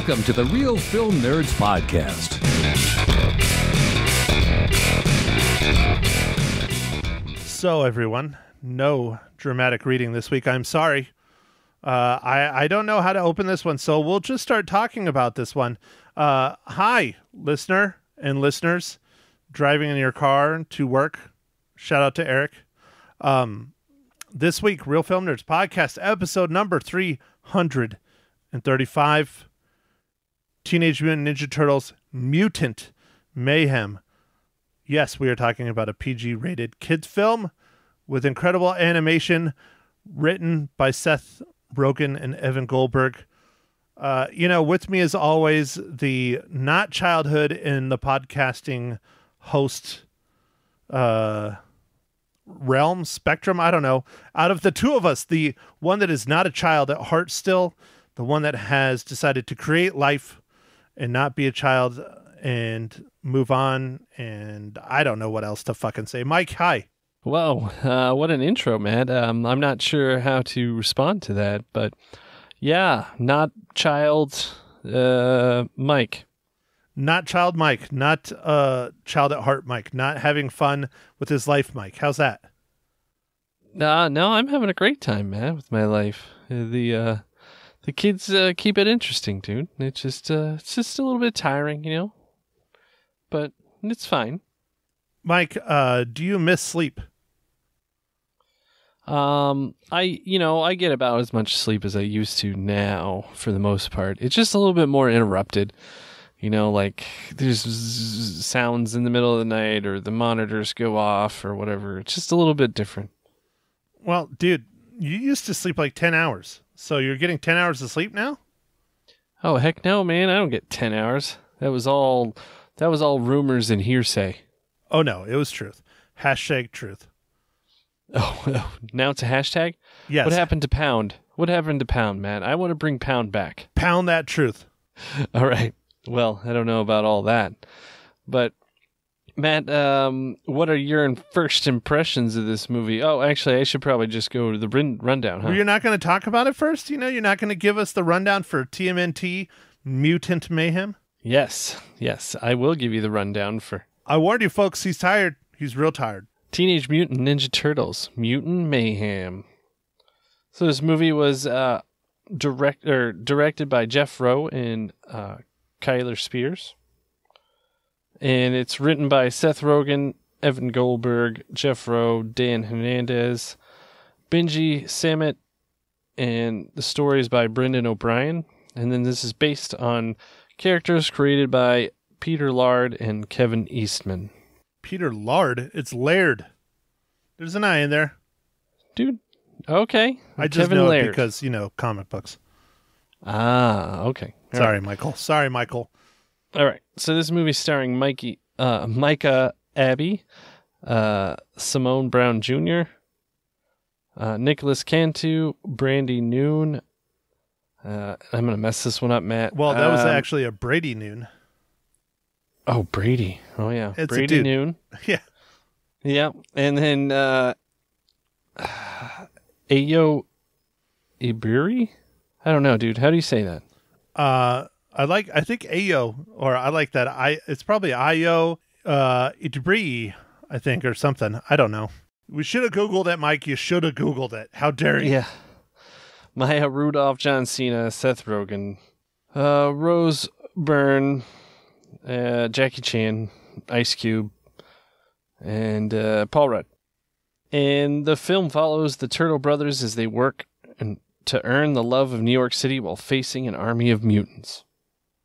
Welcome to the Real Film Nerds Podcast. So, everyone, no dramatic reading this week. I'm sorry. I don't know how to open this one, so we'll just start talking about this one. Hi, listener and listeners driving in your car to work. Shout out to Eric. This week, Real Film Nerds Podcast, episode number 335, Teenage Mutant Ninja Turtles Mutant Mayhem. Yes, we are talking about a PG-rated kids film with incredible animation written by Seth Rogen and Evan Goldberg. With me as always, the not childhood in the podcasting host realm, spectrum, I don't know. Out of the two of us, the one that is not a child at heart still, the one that has decided to create life and not be a child and move on, and I don't know what else to fucking say. Mike, hi. Whoa, what an intro, man. I'm not sure how to respond to that, but yeah, not child Mike. Not child Mike, not child at heart Mike, not having fun with his life Mike. How's that? No, I'm having a great time, man, with my life. The kids keep it interesting, dude. It's just a little bit tiring, but it's fine. Mike, do you miss sleep? I get about as much sleep as I used to now, for the most part. It's just a little bit more interrupted. Like there's sounds in the middle of the night, or the monitors go off, or whatever. It's just a little bit different. Well, dude, you used to sleep like 10 hours. So you're getting 10 hours of sleep now? Oh, heck no, man. I don't get 10 hours. That was all rumors and hearsay. Oh, no. It was truth. Hashtag truth. Oh, now it's a hashtag? Yes. What happened to Pound? What happened to Pound, man? I want to bring Pound back. Pound that truth. All right. Well, I don't know about all that. But, Matt, what are your first impressions of this movie? Oh, actually, I should probably just go to the rundown, huh? Well, you're not going to talk about it first? You're not going to give us the rundown for TMNT Mutant Mayhem? Yes, I will give you the rundown for... I warned you, folks, he's tired. He's real tired. Teenage Mutant Ninja Turtles, Mutant Mayhem. So this movie was directed by Jeff Rowe and Kyler Spears. And it's written by Seth Rogen, Evan Goldberg, Jeff Rowe, Dan Hernandez, Benji Samit, and the story is by Brendan O'Brien. And then this is based on characters created by Peter Laird and Kevin Eastman. Peter Laird? It's Laird. There's an I in there. Dude, okay. I just Kevin know Laird. it because, comic books. Ah, okay. Sorry, Michael. All right. So this movie starring Micah Abbey, Simone Brown Jr., Nicholas Cantu, Brandy Noon. I'm going to mess this one up, Matt. Well, that was actually a Brady Noon. Oh, Brady. Oh, yeah. It's Brady Noon. Yeah. Yeah. And then Ayo Iburi? I don't know, dude. How do you say that? I think Ayo, or I like that. It's probably Ayo Idibri, I think, or something. I don't know. We should have Googled it, Mike. You should have Googled it. How dare you? Yeah. Maya Rudolph, John Cena, Seth Rogen, Rose Byrne, Jackie Chan, Ice Cube, and Paul Rudd. And the film follows the Turtle Brothers as they work to earn the love of New York City while facing an army of mutants.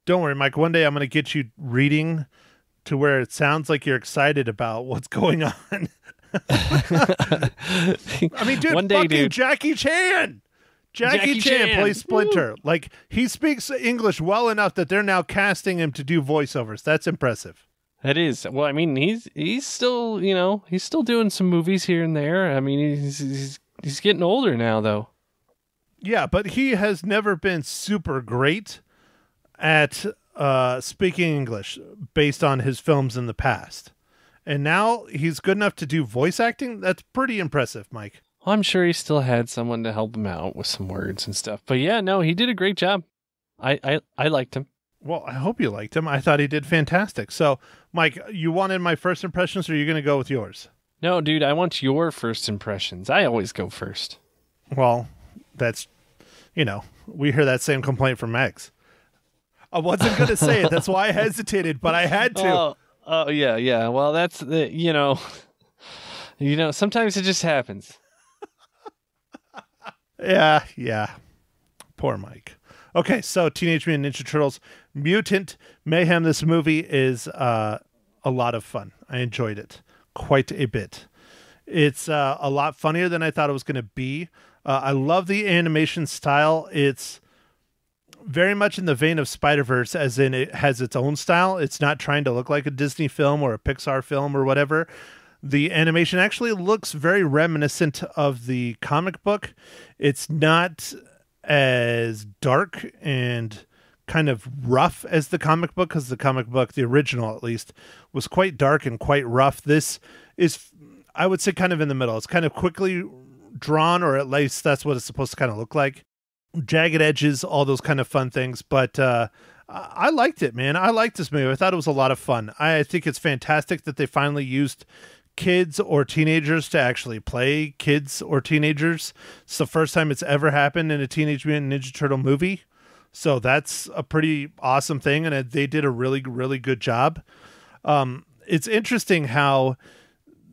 Don't worry, Mike. One day I'm going to get you reading to where it sounds like you're excited about what's going on. I mean, dude, one day, dude. Jackie Chan! Jackie Chan plays Splinter. Woo! Like, he speaks English well enough that they're now casting him to do voiceovers. That's impressive. That is. Well, I mean, he's still, he's still doing some movies here and there. I mean, he's getting older now, though. Yeah, but he has never been super great at speaking English based on his films in the past. And now he's good enough to do voice acting. That's pretty impressive, Mike. Well, I'm sure he still had someone to help him out with some words and stuff. But yeah, no, he did a great job. I liked him. Well, I hope you liked him. I thought he did fantastic. So, Mike, you wanted my first impressions, or are you going to go with yours? No, dude, I want your first impressions. I always go first. Well, that's, we hear that same complaint from Megs. I wasn't going to say it. That's why I hesitated, but I had to. Oh yeah. Well, that's the, sometimes it just happens. Yeah. Poor Mike. Okay, so Teenage Mutant Ninja Turtles Mutant Mayhem. This movie is a lot of fun. I enjoyed it quite a bit. It's a lot funnier than I thought it was going to be. I love the animation style. It's very much in the vein of Spider-Verse, as in it has its own style. It's not trying to look like a Disney film or a Pixar film or whatever. The animation actually looks very reminiscent of the comic book. It's not as dark and kind of rough as the comic book, because the comic book, the original at least, was quite dark and quite rough. This is, I would say, kind of in the middle. It's kind of quickly drawn, or at least that's what it's supposed to kind of look like. Jagged edges, all those kind of fun things. But I liked it, man. I liked this movie. I thought it was a lot of fun. I think it's fantastic that they finally used kids or teenagers to actually play kids or teenagers. It's the first time it's ever happened in a Teenage Mutant Ninja Turtle movie. So that's a pretty awesome thing, and they did a really, really good job. It's interesting how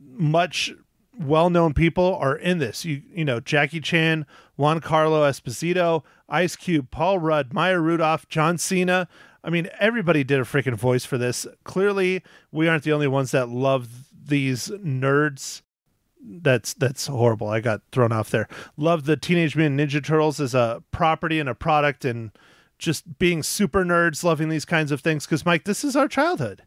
much well-known people are in this. You know, Jackie Chan, Juan Carlo Esposito, Ice Cube, Paul Rudd, Maya Rudolph, John Cena. I mean, everybody did a freaking voice for this. Clearly, we aren't the only ones that love these nerds. That's horrible. I got thrown off there. Love the Teenage Mutant Ninja Turtles as a property and a product, and just being super nerds, loving these kinds of things. Because, Mike, this is our childhood.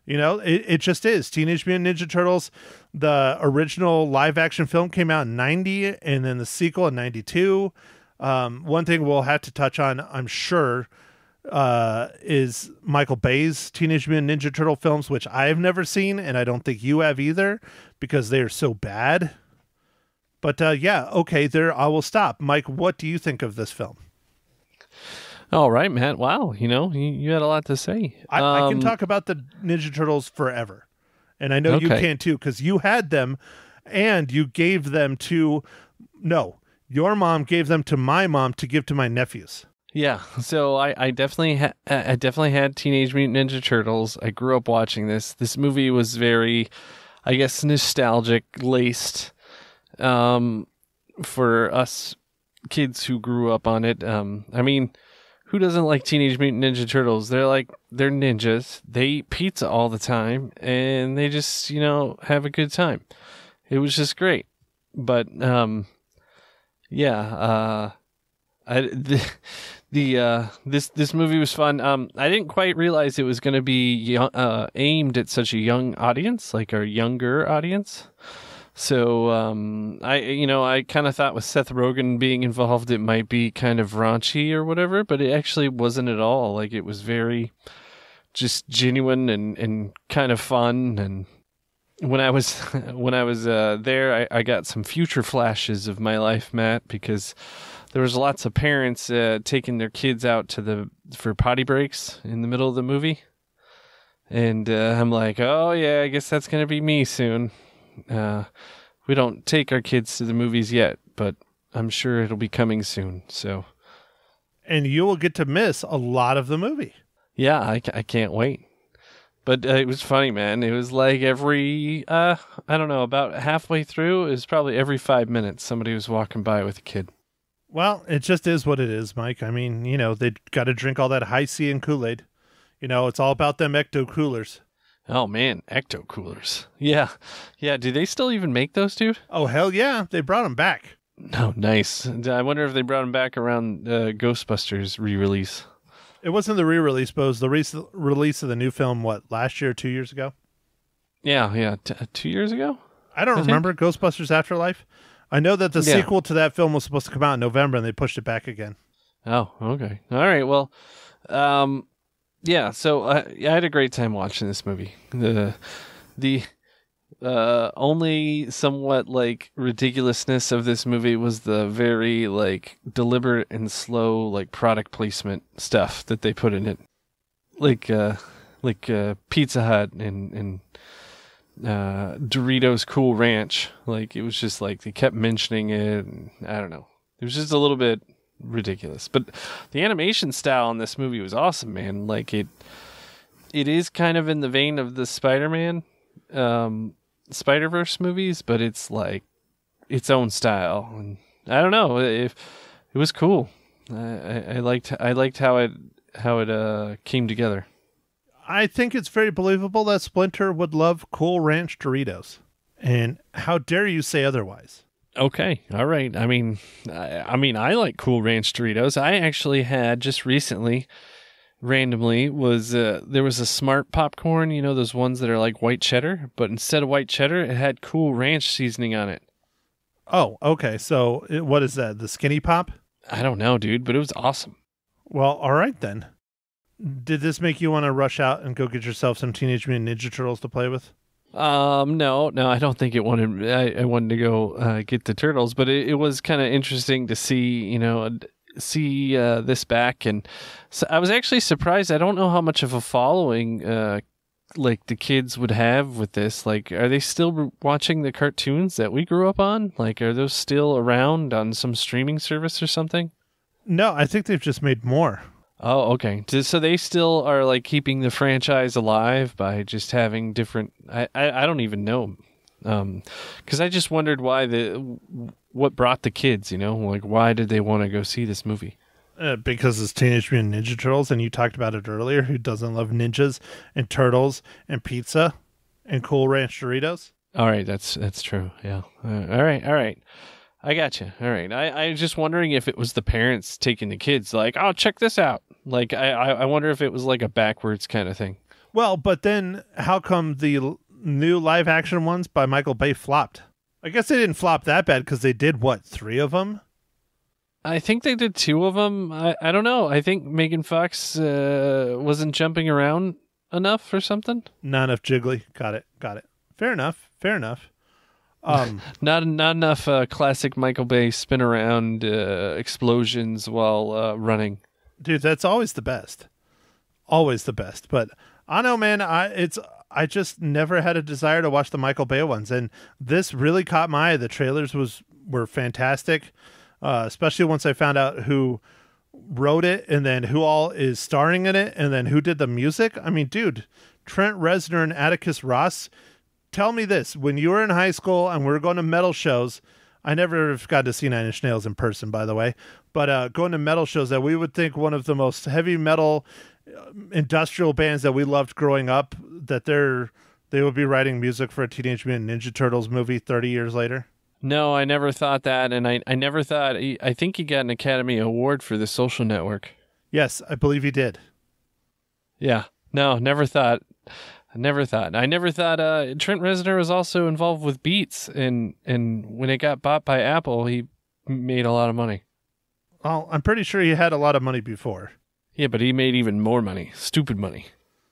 You know, it just is. Teenage Mutant Ninja Turtles, the original live action film came out in 90, and then the sequel in 92. One thing we'll have to touch on, I'm sure, is Michael Bay's Teenage Mutant Ninja Turtle films, which I've never seen, and I don't think you have either, because they are so bad. But yeah, okay, there I will stop. Mike, what do you think of this film? All right, Matt. Wow, you had a lot to say. I can talk about the Ninja Turtles forever, and I know you can too, because you had them, and you gave them to your mom gave them to my mom to give to my nephews. Yeah, so I definitely had Teenage Mutant Ninja Turtles. I grew up watching this. This movie was very, I guess, nostalgic laced for us kids who grew up on it. I mean, who doesn't like Teenage Mutant Ninja Turtles? They're ninjas. They eat pizza all the time, and they just, have a good time. It was just great. But this movie was fun. I didn't quite realize it was going to be aimed at such a young audience, like a younger audience. So I kind of thought with Seth Rogen being involved, it might be kind of raunchy or whatever, but it actually wasn't at all. Like, it was very just genuine and kind of fun. And when I was there, I got some future flashes of my life, Matt, because there was lots of parents taking their kids out for potty breaks in the middle of the movie. And I'm like, oh yeah, I guess that's going to be me soon. We don't take our kids to the movies yet, but I'm sure it'll be coming soon. So, and you will get to miss a lot of the movie. Yeah, I can't wait. But it was funny, man. It was like every, I don't know, about halfway through, it was probably every 5 minutes somebody was walking by with a kid. Well, it just is what it is, Mike. I mean, they got to drink all that high C and Kool-Aid. It's all about them ecto coolers. Oh, man, ecto coolers. Yeah. Do they still even make those, dude? Oh, hell yeah. They brought them back. Oh, nice. I wonder if they brought them back around Ghostbusters re-release. It wasn't the re-release, but it was the release of the new film, last year, 2 years ago? Yeah. 2 years ago? I don't remember. Ghostbusters Afterlife? I know that the sequel to that film was supposed to come out in November, and they pushed it back again. Oh, okay. All right, well, yeah, so I had a great time watching this movie. only somewhat like ridiculousness of this movie was the very like deliberate and slow like product placement stuff that they put in it, like Pizza Hut and Doritos Cool Ranch. Like it was just like they kept mentioning it, and I don't know. It was just a little bit ridiculous, but the animation style in this movie was awesome, man. Like it is kind of in the vein of the Spider-Man, Spider-Verse movies, but it's like its own style, and I don't know. It was cool. I liked how it came together. I think it's very believable that Splinter would love Cool Ranch Doritos, and how dare you say otherwise? Okay, all right. I mean, I like Cool Ranch Doritos. I actually had just recently, randomly, there was a Smart popcorn. You know those ones that are like white cheddar, but instead of white cheddar, it had Cool Ranch seasoning on it. Oh, okay. So what is that? The Skinny Pop? I don't know, dude, but it was awesome. Well, all right then. Did this make you want to rush out and go get yourself some Teenage Mutant Ninja Turtles to play with? No, I don't think it wanted. I wanted to go get the turtles, but it was kind of interesting to see, this back, and so I was actually surprised. I don't know how much of a following like the kids would have with this. Like, are they still watching the cartoons that we grew up on? Like, are those still around on some streaming service or something? No, I think they've just made more. Oh, okay. So they still are like keeping the franchise alive by just having different. I don't even know, because I just wondered what brought the kids. Like why did they want to go see this movie? Because it's Teenage Mutant Ninja Turtles, and you talked about it earlier. Who doesn't love ninjas and turtles and pizza and Cool Ranch Doritos? All right, that's true. Yeah. All right. I got you. All right. I was just wondering if it was the parents taking the kids, like, oh, check this out. Like, I wonder if it was like a backwards kind of thing. Well, but then how come the new live action ones by Michael Bay flopped? I guess they didn't flop that bad because they did, 3 of them? I think they did 2 of them. I don't know. I think Megan Fox wasn't jumping around enough or something. Not enough jiggly. Got it. Fair enough. Not enough classic Michael Bay spin around explosions while running. Dude, that's always the best. But I know, man. I just never had a desire to watch the Michael Bay ones, and this really caught my eye. The trailers were fantastic, especially once I found out who wrote it, and then who all is starring in it, and then who did the music. I mean, dude, Trent Reznor and Atticus Ross. Tell me this, when you were in high school and we were going to metal shows, I never got to see Nine Inch Nails in person, by the way, but going to metal shows that we would think one of the most heavy metal industrial bands that we loved growing up, that they would be writing music for a Teenage Mutant Ninja Turtles movie 30 years later? No, I never thought that, and I never thought, I think he got an Academy Award for The Social Network. Yes, I believe he did. Yeah, no, never thought. I never thought Trent Reznor was also involved with Beats, and when it got bought by Apple, he made a lot of money. Well, I'm pretty sure he had a lot of money before. Yeah, but he made even more money. Stupid money.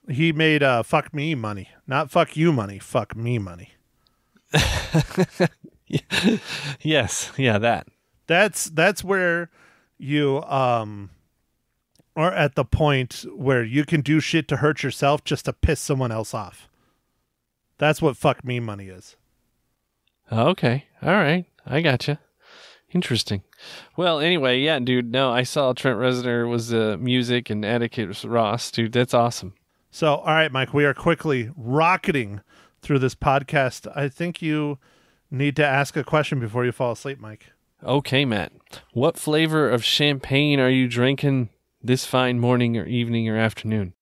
He made fuck me money. Not fuck you money, fuck me money. Yes, yeah, that. That's where you are at the point where you can do shit to hurt yourself just to piss someone else off. That's what fuck me money is. Okay. All right. I gotcha. Interesting. Well, anyway, yeah, dude, no, I saw Trent Reznor was music and Atticus Ross, dude. That's awesome. So, all right, Mike, we are quickly rocketing through this podcast. I think you need to ask a question before you fall asleep, Mike. Okay, Matt. What flavor of champagne are you drinking this fine morning or evening or afternoon?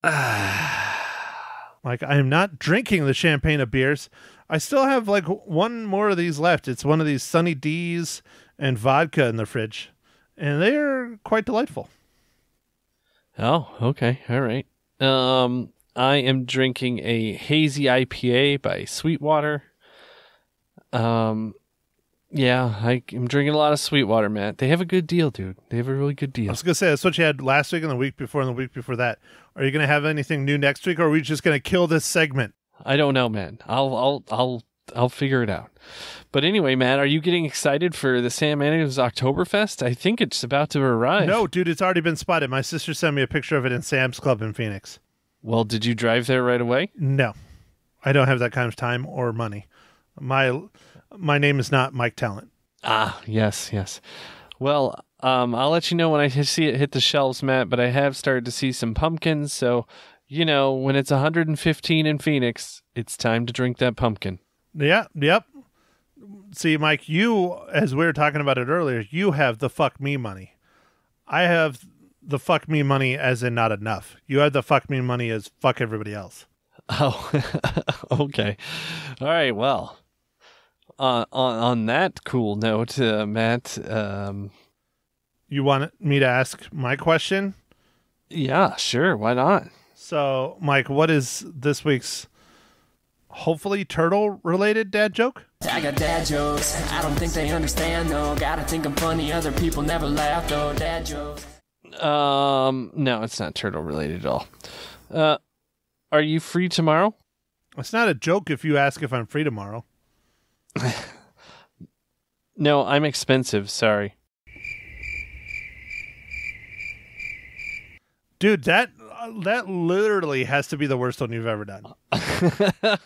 Like, I am not drinking the champagne of beers. I still have like one more of these left. It's one of these Sunny D's and vodka in the fridge, and they are quite delightful. Oh, okay. All right. I am drinking a hazy IPA by Sweetwater. Yeah, I'm drinking a lot of Sweetwater, Matt. They have a good deal, dude. They have a really good I deal. was going to say, that's what you had last week and the week before and the week before that. Are you going to have anything new next week, or are we just going to kill this segment? I don't know, man. I'll figure it out. But anyway, Matt, are you getting excited for the Sam Adams Oktoberfest? I think it's about to arrive. No, dude, it's already been spotted. My sister sent me a picture of it in Sam's Club in Phoenix. Well, did you drive there right away? No, I don't have that kind of time or money. My name is not Mike Talent. Ah, yes. Well, I'll let you know when I see it hit the shelves, Matt, but I have started to see some pumpkins, so, when it's 115 in Phoenix, it's time to drink that pumpkin. Yeah, yep. See, Mike, you, as we were talking about it earlier, you have the fuck me money. I have the fuck me money as in not enough. You have the fuck me money as fuck everybody else. Oh, okay. All right, well, on that cool note, Matt... You want me to ask my question? Yeah, sure. Why not? So, Mike, what is this week's hopefully turtle-related dad joke? I got dad jokes. I don't think they understand, though. Gotta think I'm funny. Other people never laugh, though. Dad jokes. No, it's not turtle-related at all. Are you free tomorrow? It's not a joke if you ask if I'm free tomorrow. No, I'm expensive. Sorry. Dude, that literally has to be the worst one you've ever done.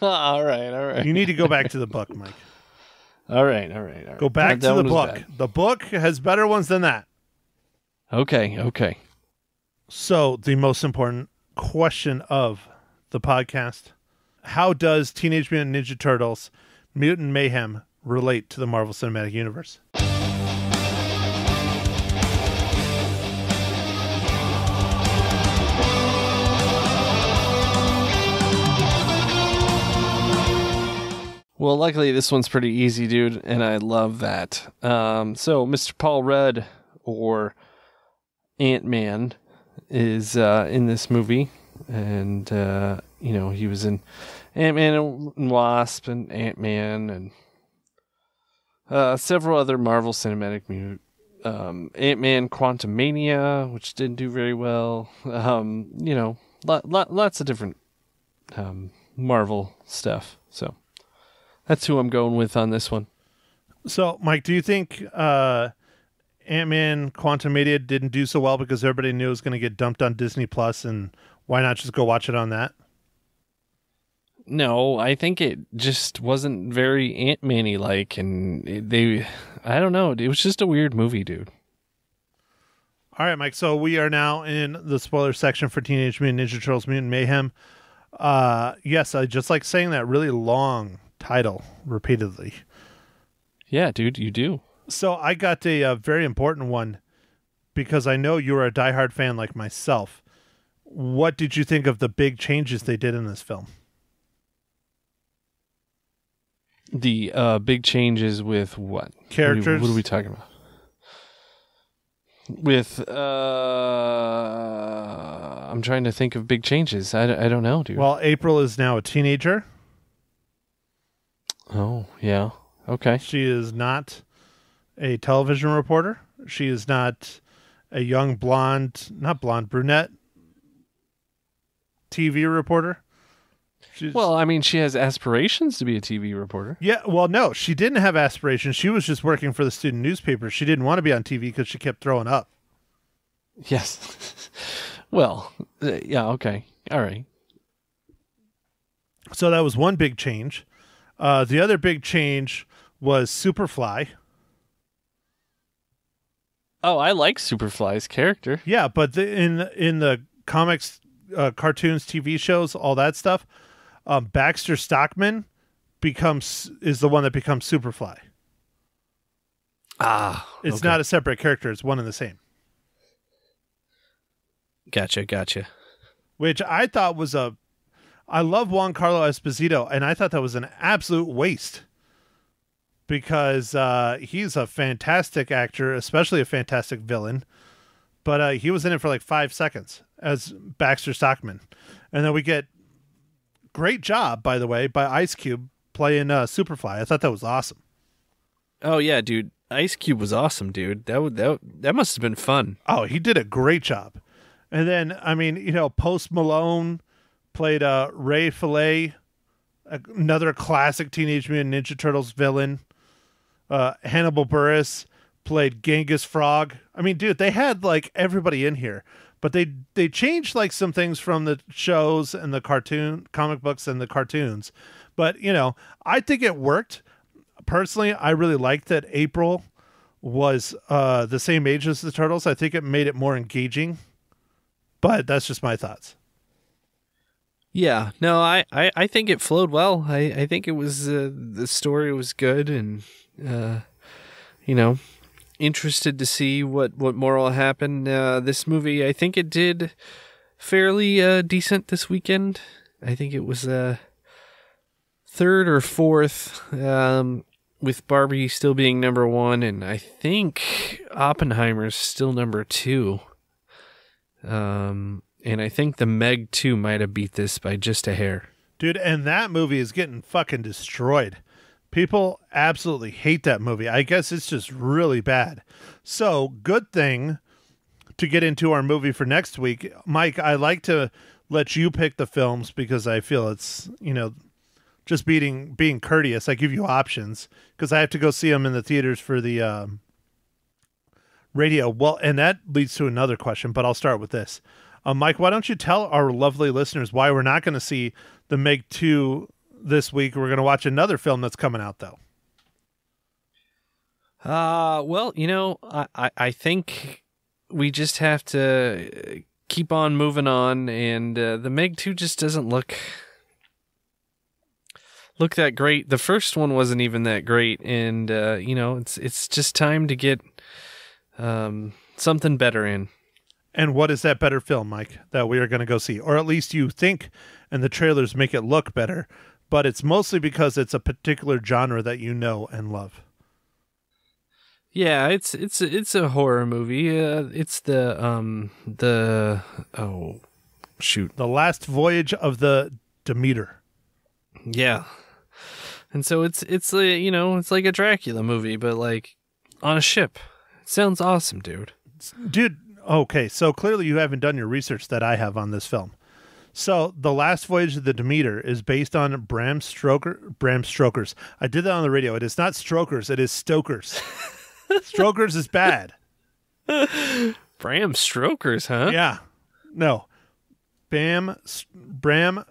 All right. You need to go back to the book, Mike. All right. Go back That to the one was book. bad. The book has better ones than that. Okay. So, the most important question of the podcast: how does Teenage Mutant Ninja Turtles Mutant Mayhem relate to the Marvel Cinematic Universe? Well, luckily this one's pretty easy, dude, and I love that. So Mr. Paul Rudd, or Ant-Man, is in this movie, and he was in Ant-Man and Wasp and Ant-Man and several other Marvel Cinematic Ant-Man Quantumania, which didn't do very well. Lots of different Marvel stuff. So that's who I'm going with on this one. So, Mike, do you think Ant-Man Quantumania didn't do so well because everybody knew it was going to get dumped on Disney Plus, and why not just go watch it on that? No, I think it just wasn't very Ant-Man-y like, and I don't know. It was just a weird movie, dude. All right, Mike. So we are now in the spoiler section for Teenage Mutant Ninja Turtles Mutant Mayhem. Yes, I just like saying that really long title repeatedly. Yeah, dude, you do. So I got a very important one because I know you're a diehard fan like myself. What did you think of the big changes they did in this film? The big changes with what? Characters? What are we talking about? With, I'm trying to think of big changes. I don't know, dude. Well, April is now a teenager. Oh, yeah. Okay. She is not a television reporter. She is not a young brunette TV reporter. Well, I mean, she has aspirations to be a TV reporter. Yeah, well, no, she didn't have aspirations. She was just working for the student newspaper. She didn't want to be on TV because she kept throwing up. Yes. Well, yeah, okay. All right. So that was one big change. The other big change was Superfly. Oh, I like Superfly's character. Yeah, but in the comics, cartoons, TV shows, all that stuff, Baxter Stockman is the one that becomes Superfly. It's not a separate character; it's one and the same. Gotcha. Which I thought was I love Juan Carlo Esposito, and I thought that was an absolute waste because he's a fantastic actor, especially a fantastic villain. But he was in it for like 5 seconds as Baxter Stockman, and then we get great job, by the way, by Ice Cube playing Superfly. I thought that was awesome. Oh yeah, dude. Ice Cube was awesome, dude. That must have been fun. Oh, he did a great job. And then, I mean, Post Malone played Ray Fillet, another classic Teenage Mutant Ninja Turtles villain. Hannibal Buress played Genghis Frog. I mean, dude, they had like everybody in here, but they changed like some things from the shows and the comic books and the cartoons. But, I think it worked. Personally, I really liked that April was the same age as the Turtles. I think it made it more engaging. But that's just my thoughts. Yeah, no, I think it flowed well. I think it was the story was good, and interested to see what more will happen. This movie, I think it did fairly decent this weekend. I think it was third or fourth, with Barbie still being number one, and I think Oppenheimer's still number two. And I think the Meg 2 might have beat this by just a hair. Dude, and that movie is getting fucking destroyed. People absolutely hate that movie. I guess it's just really bad. So, good thing to get into our movie for next week. Mike, I like to let you pick the films because I feel it's, just being courteous. I give you options because I have to go see them in the theaters for the radio. Well, and that leads to another question, but I'll start with this. Mike, why don't you tell our lovely listeners why we're not going to see the Meg 2 this week? We're going to watch another film that's coming out, though. Well, I think we just have to keep on moving on, and the Meg 2 just doesn't look that great. The first one wasn't even that great, and it's just time to get something better in. And what is that better film, Mike, that we are going to go see? Or at least you think, and the trailers make it look better, but it's mostly because it's a particular genre that you know and love. Yeah, it's a horror movie. It's the Last Voyage of the Demeter. Yeah. And so it's like a Dracula movie, but like on a ship. It sounds awesome, dude. Dude, okay, so clearly you haven't done your research that I have on this film. So, The Last Voyage of the Demeter is based on Bram Stoker's. I did that on the radio. It is not Strokers, it is Stoker's. Strokers is bad. Bram Stoker's, huh? Yeah. No. Bram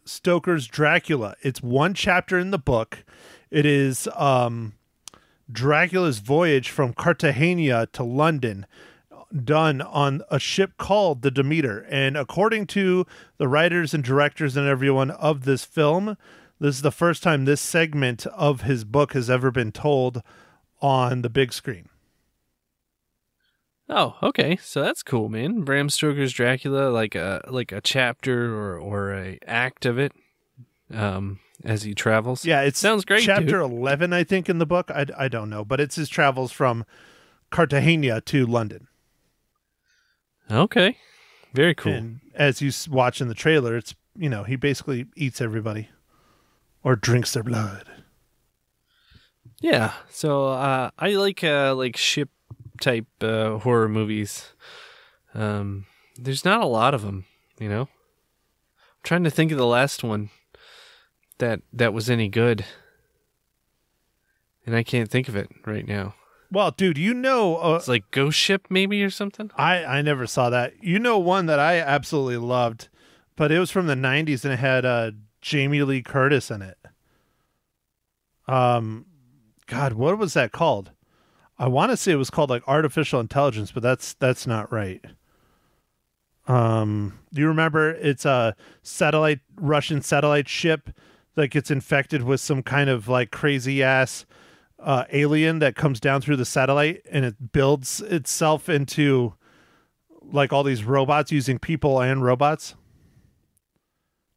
Stoker's Dracula. It's one chapter in the book. It is Dracula's voyage from Cartagena to London, done on a ship called the Demeter. And according to the writers and directors and everyone of this film, this is the first time this segment of his book has ever been told on the big screen. Oh, okay. So that's cool, man. Bram Stoker's Dracula, like a chapter or a act of it, as he travels. Yeah, it sounds great. Chapter dude. 11, I think, in the book. I don't know, but it's his travels from Cartagena to London. Okay, very cool. And as you watch in the trailer, it's he basically eats everybody or drinks their blood. Yeah. So I like ship type horror movies. There's not a lot of them, I'm trying to think of the last one that was any good, and I can't think of it right now. Well, dude, it's like Ghost Ship maybe or something. I never saw that. One that I absolutely loved, but it was from the 90s and it had Jamie Lee Curtis in it. God, what was that called? I want to say it was called like Artificial Intelligence, but that's not right. Do you remember? It's a Russian satellite ship that gets infected with some kind of like crazy ass alien that comes down through the satellite, and it builds itself into like all these robots using people and robots.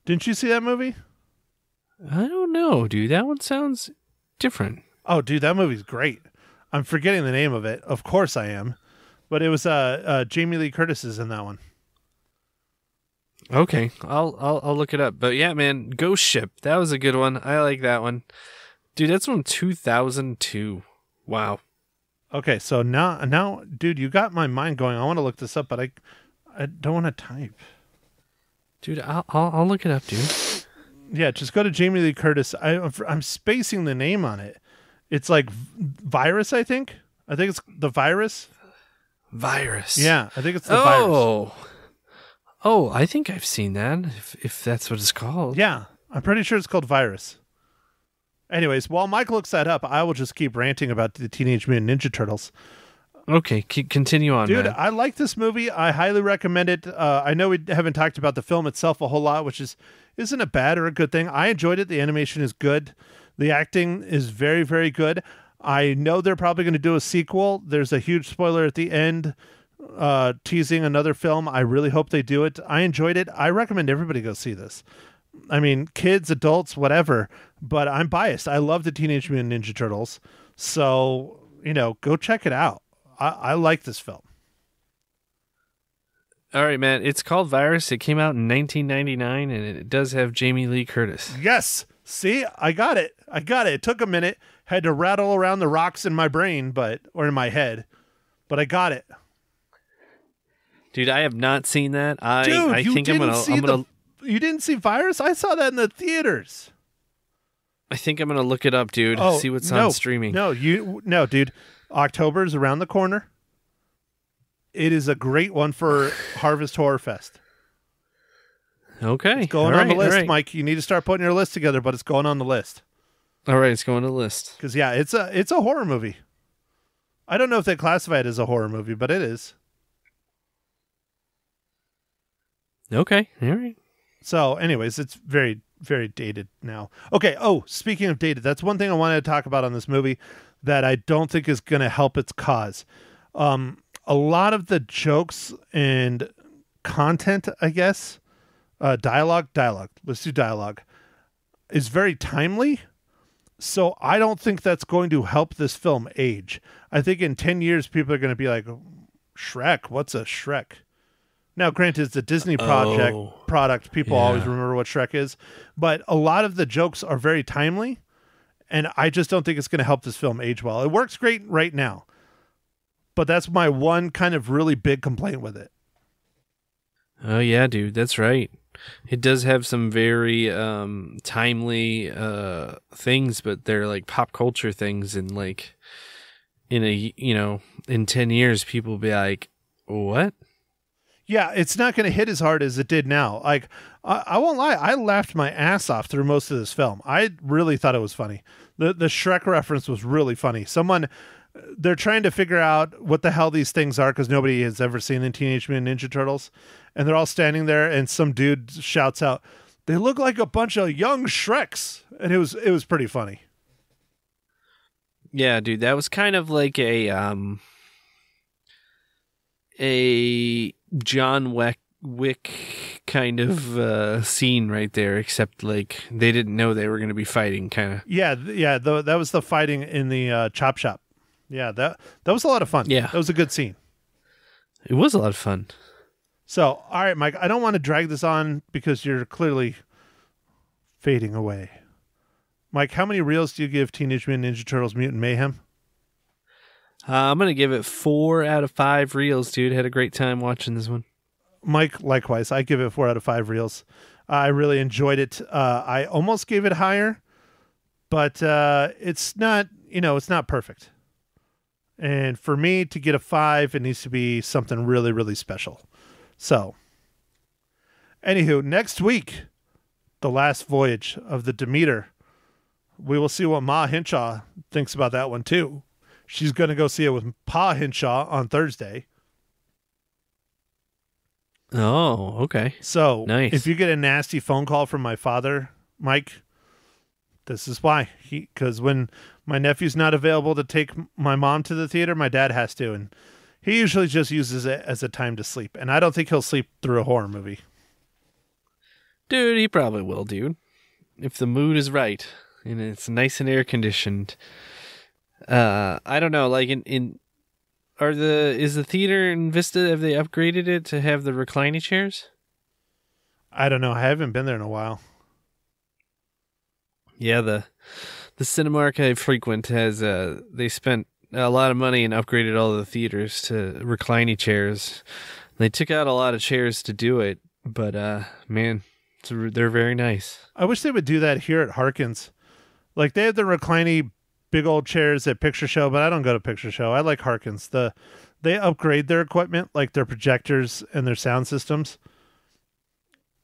Didn't you see that movie? I don't know, dude. That one sounds different. Oh, dude, that movie's great. I'm forgetting the name of it. Of course I am. But it was Jamie Lee Curtis is in that one. Okay, I'll look it up. But yeah, man, Ghost Ship. That was a good one. I like that one. Dude, that's from 2002. Wow. Okay, so now, dude, you got my mind going. I want to look this up, but I don't want to type. Dude, I'll look it up, dude. Yeah, just go to Jamie Lee Curtis. I'm spacing the name on it. It's like Virus, I think. I think it's The Virus. Virus. Yeah, I think it's The Virus. Oh, I think I've seen that, if that's what it's called. Yeah, I'm pretty sure it's called Virus. Anyways, while Mike looks that up, I will just keep ranting about the Teenage Mutant Ninja Turtles. Okay, continue on, dude. man. I like this movie. I highly recommend it. I know we haven't talked about the film itself a whole lot, which isn't a bad or a good thing. I enjoyed it. The animation is good. The acting is very, very good. I know they're probably going to do a sequel. There's a huge spoiler at the end teasing another film. I really hope they do it. I enjoyed it. I recommend everybody go see this. I mean, kids, adults, whatever, but I'm biased. I love the Teenage Mutant Ninja Turtles. So, go check it out. I like this film. All right, man. It's called Virus. It came out in 1999, and it does have Jamie Lee Curtis. Yes. See, I got it. It took a minute. Had to rattle around the rocks in my brain, or in my head, but I got it. Dude, I have not seen that. I think I'm gonna. You didn't see Virus? I saw that in the theaters. I think I'm gonna look it up, dude. See what's on streaming. No, dude. October is around the corner. It is a great one for Harvest Horror Fest. Okay. It's going on the list, Mike. You need to start putting your list together, but it's going on the list. All right, it's going on the list. Because, yeah, it's a horror movie. I don't know if they classify it as a horror movie, but it is. Okay, all right. So, anyways, it's very, very dated now. Okay, speaking of dated, that's one thing I wanted to talk about on this movie that I don't think is going to help its cause. A lot of the jokes and content, I guess, dialogue, let's do dialogue, is very timely. So I don't think that's going to help this film age. I think in 10 years, people are going to be like, Shrek, what's a Shrek? Now, granted, it's a Disney product. People always remember what Shrek is. But a lot of the jokes are very timely. And I just don't think it's going to help this film age well. It works great right now. But that's my one kind of really big complaint with it. Oh, yeah, dude. That's right. It does have some very timely things, but they're like pop culture things. And like in 10 years, people will be like, what? Yeah, it's not going to hit as hard as it did now. Like, I won't lie. I laughed my ass off through most of this film. I really thought it was funny. The Shrek reference was really funny. They're trying to figure out what the hell these things are because nobody has ever seen the Teenage Mutant Ninja Turtles. And they're all standing there and some dude shouts out, "They look like a bunch of young Shreks." And it was pretty funny. Yeah, dude, that was kind of like a John Wick kind of scene right there, except like they didn't know they were going to be fighting, kind of. Yeah. That was the fighting in the chop shop. Yeah, that was a lot of fun. Yeah, that was a good scene. It was a lot of fun. So, all right, Mike, I don't want to drag this on because you're clearly fading away. Mike, how many reels do you give Teenage Mutant Ninja Turtles Mutant Mayhem? I'm going to give it 4 out of 5 reels, dude. Had a great time watching this one. Mike, likewise. I give it 4 out of 5 reels. I really enjoyed it. I almost gave it higher, but it's not, it's not perfect. And for me to get a 5, it needs to be something really, really special. So, anywho, next week, the last voyage of the Demeter. We will see what Ma Hinshaw thinks about that one, too. She's going to go see it with Pa Hinshaw on Thursday. Oh, okay. So, nice. If you get a nasty phone call from my father, Mike, this is why. Because when my nephew's not available to take my mom to the theater, my dad has to. And he usually just uses it as a time to sleep. And I don't think he'll sleep through a horror movie. Dude, he probably will, dude. If the mood is right and it's nice and air conditioned. I don't know, like is the theater in Vista, have they upgraded it to have the reclining chairs? I don't know. I haven't been there in a while. Yeah, the Cinemark I frequent has they spent a lot of money and upgraded all the theaters to recliny chairs. They took out a lot of chairs to do it, but man, they're very nice. I wish they would do that here at Harkins. Like, they have the recliny big old chairs at Picture Show, but I don't go to Picture Show. I like Harkins. They upgrade their equipment, like their projectors and their sound systems.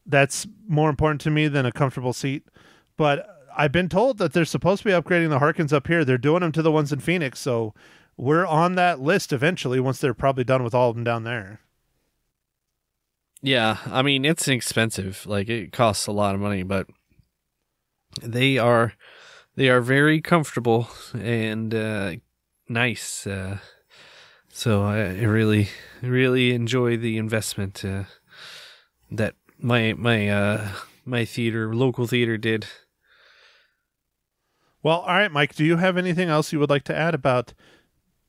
That's more important to me than a comfortable seat. But I've been told that they're supposed to be upgrading the Harkins up here. They're doing them to the ones in Phoenix, so we're on that list eventually once they're probably done with all of them down there. Yeah, I mean, it's expensive. Like, it costs a lot of money, but they are very comfortable and nice. So I really enjoy the investment that my theater, local theater, did. Well, all right, Mike, do you have anything else you would like to add about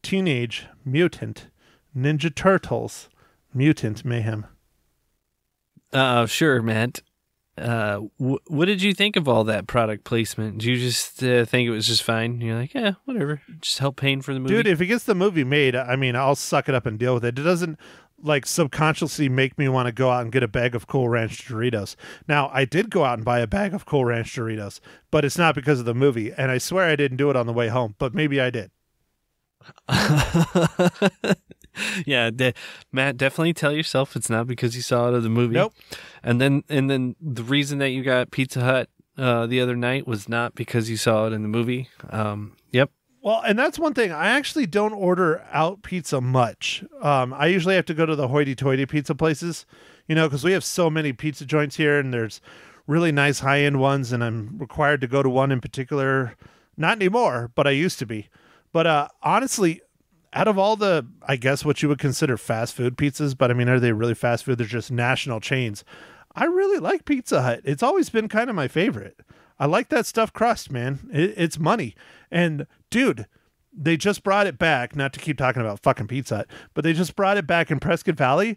Teenage Mutant Ninja Turtles Mutant Mayhem? Sure, Matt. What did you think of all that product placement? Did you just think it was just fine? You're like, yeah, whatever. Just help paying for the movie. Dude, if it gets the movie made, I mean, I'll suck it up and deal with it. It doesn't, like, subconsciously make me want to go out and get a bag of Cool Ranch Doritos. Now, I did go out and buy a bag of Cool Ranch Doritos, but it's not because of the movie. And I swear I didn't do it on the way home, but maybe I did. Yeah, Matt, definitely tell yourself it's not because you saw it in the movie. Nope. And then the reason that you got Pizza Hut the other night was not because you saw it in the movie. Yep. Well, and that's one thing. I actually don't order out pizza much. I usually have to go to the hoity-toity pizza places, because we have so many pizza joints here, and there's really nice high-end ones, and I'm required to go to one in particular. Not anymore, but I used to be. But honestly, out of all the, I guess, what you would consider fast food pizzas, but I mean, are they really fast food? They're just national chains. I really like Pizza Hut. It's always been kind of my favorite. I like that stuffed crust, man. It's money. And dude, they just brought it back, not to keep talking about fucking Pizza Hut, but they just brought it back in Prescott Valley.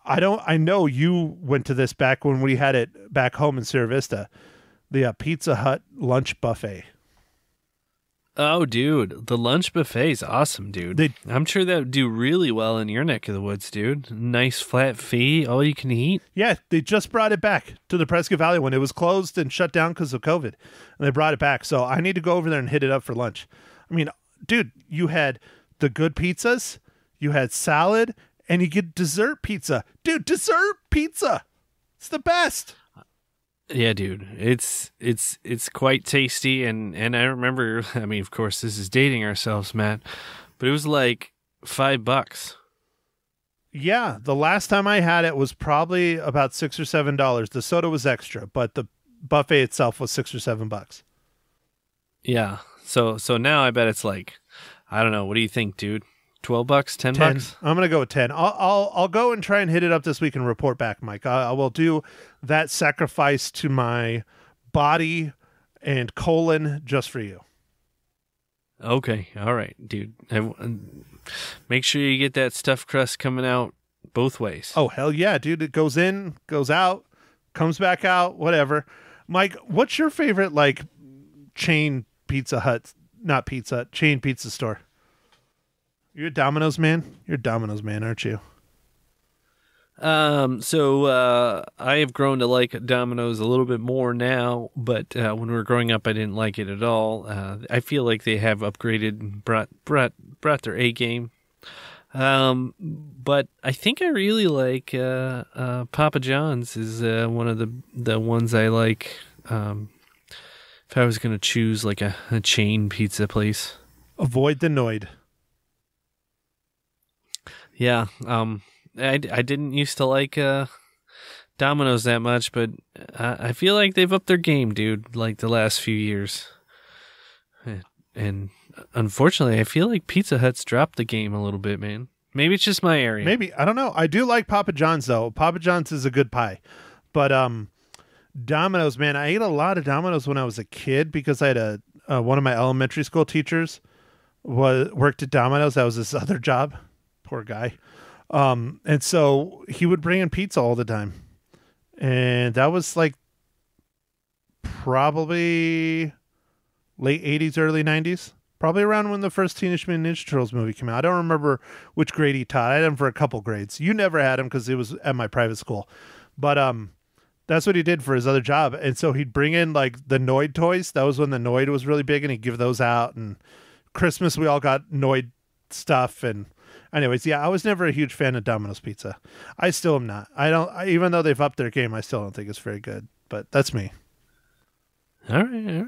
I know you went to this back when we had it back home in Sierra Vista, the Pizza Hut lunch buffet. Oh, dude, the lunch buffet is awesome, dude. I'm sure that would do really well in your neck of the woods, dude. Nice flat fee, all you can eat. Yeah, they just brought it back to the Prescott Valley when it was closed and shut down because of COVID. And they brought it back. So I need to go over there and hit it up for lunch. I mean, dude, you had the good pizzas, you had salad, and you get dessert pizza. Dude, dessert pizza. It's the best. Yeah, dude, it's quite tasty, and I remember. I mean, of course, this is dating ourselves, Matt, but it was like $5. Yeah, the last time I had it was probably about $6 or $7. The soda was extra, but the buffet itself was $6 or $7. Yeah, so now I bet it's like, I don't know. What do you think, dude? $12, $10? I'm gonna go with 10. I'll go and try and hit it up this week and report back, Mike. I will do that sacrifice to my body and colon just for you. Okay, all right, dude. Make sure you get that stuffed crust coming out both ways. Oh hell yeah, dude! It goes in, goes out, comes back out, whatever. Mike, what's your favorite chain Pizza Hut? Not pizza, chain pizza store. You're a Domino's man? You're a Domino's man, aren't you? So I have grown to like Domino's a little bit more now, but when we were growing up, I didn't like it at all. I feel like they have upgraded and brought their A game. But I think I really like Papa John's is one of the ones I like. If I was going to choose like a chain pizza place. Avoid the Noid. Yeah, I didn't used to like Domino's that much, but I feel like they've upped their game, dude, like the last few years. And unfortunately, I feel like Pizza Hut's dropped the game a little bit, man. Maybe it's just my area. Maybe. I don't know. I do like Papa John's, though. Papa John's is a good pie. But Domino's, man, I ate a lot of Domino's when I was a kid because I had one of my elementary school teachers worked at Domino's. That was his other job. Poor guy. And so he would bring in pizza all the time. And that was like probably late 80s, early 90s. Probably around when the first Teenage Mutant Ninja Turtles movie came out. I don't remember which grade he taught. I had him for a couple grades. You never had him because it was at my private school. But that's what he did for his other job. And so he'd bring in like the Noid toys. That was when the Noid was really big, and he'd give those out. And Christmas, we all got Noid stuff. And anyways, yeah, I was never a huge fan of Domino's Pizza. I still am not. Even though they've upped their game, I still don't think it's very good. But that's me. All right.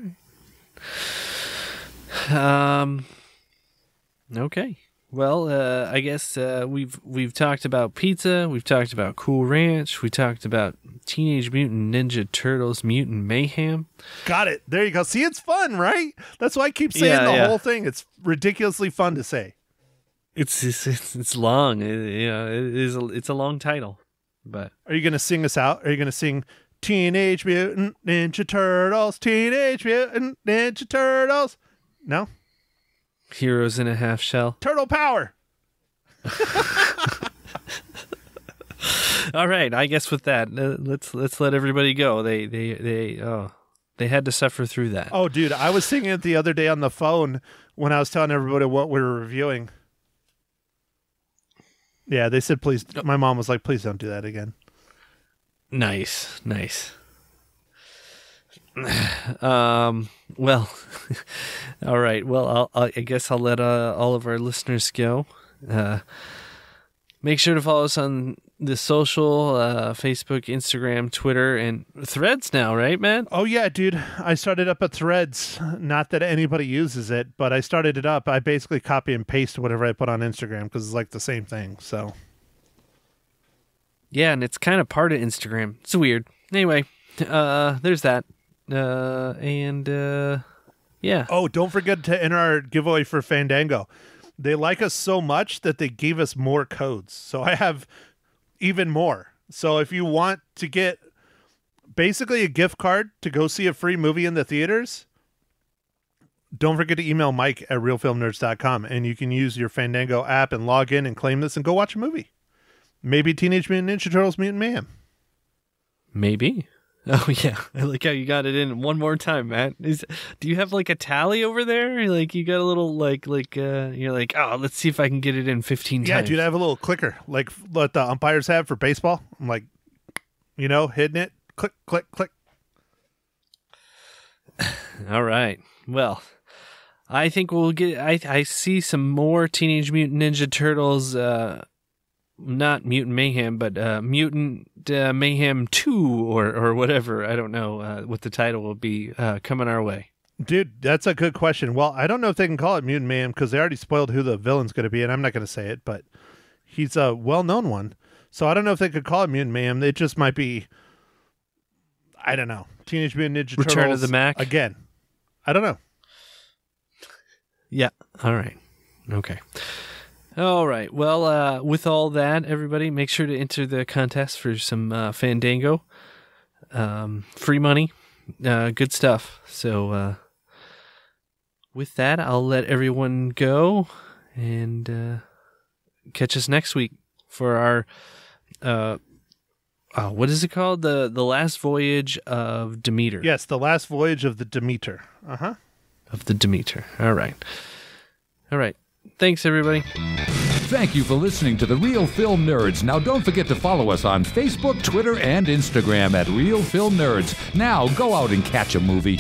Okay. Well, I guess we've talked about pizza, we've talked about Cool Ranch, we talked about Teenage Mutant Ninja Turtles Mutant Mayhem. Got it. There you go. See, it's fun, right? That's why I keep saying the whole thing. It's ridiculously fun to say. It's long. It's a long title. But are you going to sing us out? Are you going to sing Teenage Mutant Ninja Turtles, Teenage Mutant Ninja Turtles? No? Heroes in a Half Shell. Turtle power. All right, I guess with that, let's let everybody go. They had to suffer through that. Oh, dude, I was singing it the other day on the phone when I was telling everybody what we were reviewing. Yeah, they said please. My mom was like, please don't do that again. Nice. Well, all right. Well, I guess I'll let all of our listeners go. Make sure to follow us on the social, Facebook, Instagram, Twitter, and Threads now, right, man? Oh, yeah, dude. I started up a Threads. Not that anybody uses it, but I started it up. I basically copy and paste whatever I put on Instagram because it's like the same thing, so. Yeah, and it's kind of part of Instagram. It's weird. Anyway, there's that. Yeah. Oh, don't forget to enter our giveaway for Fandango. They like us so much that they gave us more codes. So I have even more. So if you want to get basically a gift card to go see a free movie in the theaters, don't forget to email Mike at realfilmnerds.com, and you can use your Fandango app and log in and claim this and go watch a movie. Maybe Teenage Mutant Ninja Turtles Mutant Mayhem. Maybe. Oh, yeah. I like how you got it in one more time, Matt. Do you have like a tally over there? Like you got a little you're like, oh, let's see if I can get it in 15 times. Yeah, dude, I have a little clicker like what the umpires have for baseball. I'm like, hitting it. Click, click, click. All right. Well, I think we'll get, I see some more Teenage Mutant Ninja Turtles, not Mutant Mayhem, but Mutant Mayhem 2 or whatever. I don't know what the title will be coming our way. Dude, that's a good question. Well, I don't know if they can call it Mutant Mayhem because they already spoiled who the villain's going to be, and I'm not going to say it, but he's a well-known one. So I don't know if they could call it Mutant Mayhem. It just might be, I don't know, Teenage Mutant Ninja Turtles. Return of the Mac? Again. I don't know. Yeah. All right. Okay. All right. Well, with all that, everybody, make sure to enter the contest for some Fandango. Free money. Good stuff. So, with that, I'll let everyone go and catch us next week for our, what is it called? The Last Voyage of Demeter. Yes, the Last Voyage of the Demeter. Uh-huh. Of the Demeter. All right. All right. Thanks, everybody. Thank you for listening to The Real Film Nerds. Now, don't forget to follow us on Facebook, Twitter, and Instagram at Real Film Nerds. Now, go out and catch a movie.